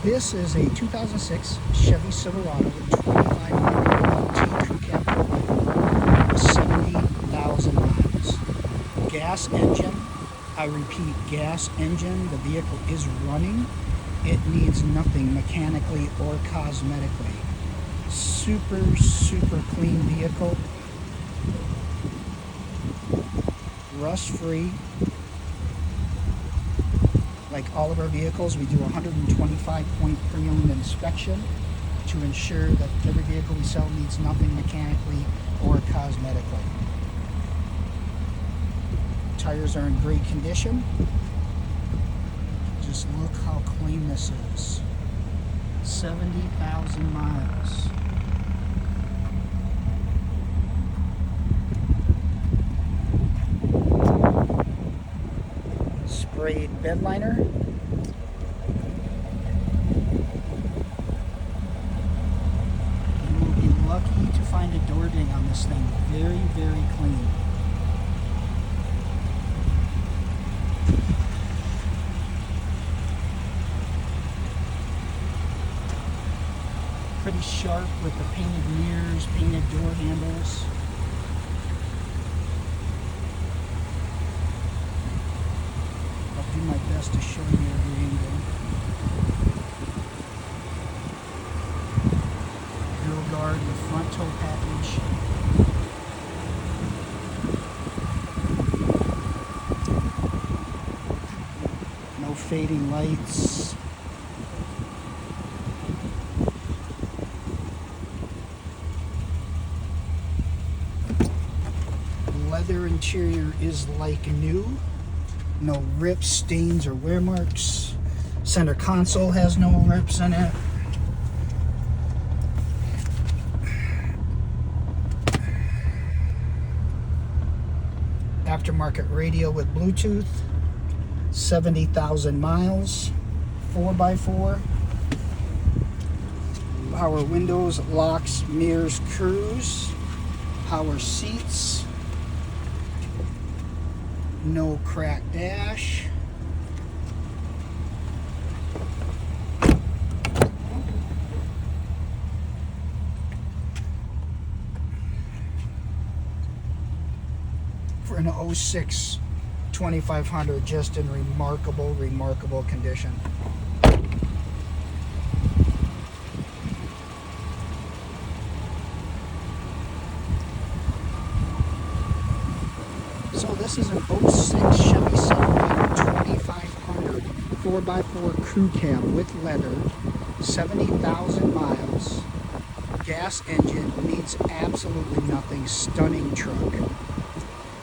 This is a 2006 Chevy Silverado with 2,500 crew cab, 70,000 miles. Gas engine. I repeat, gas engine. The vehicle is running. It needs nothing mechanically or cosmetically. Super clean vehicle. Rust free. Like all of our vehicles, we do a 125-point pre-owned inspection to ensure that every vehicle we sell needs nothing mechanically or cosmetically. Tires are in great condition. Just look how clean this is. 70,000 miles. Sprayed bed liner. You will be lucky to find a door ding on this thing. Very clean. Pretty sharp with the painted mirrors, painted door handles. I'll do my best to show you every angle. Grill guard with front tow package. No fading lights. Leather interior is like new. No rips, stains, or wear marks. Center console has no rips in it. Aftermarket radio with Bluetooth. 70,000 miles. 4x4. Power windows, locks, mirrors, cruise. Power seats. No cracked dash. For an 06 2500, just in remarkable condition. So this is an 06 Chevy Silverado 2500 4x4 crew cab with leather, 70,000 miles, gas engine, needs absolutely nothing, stunning truck.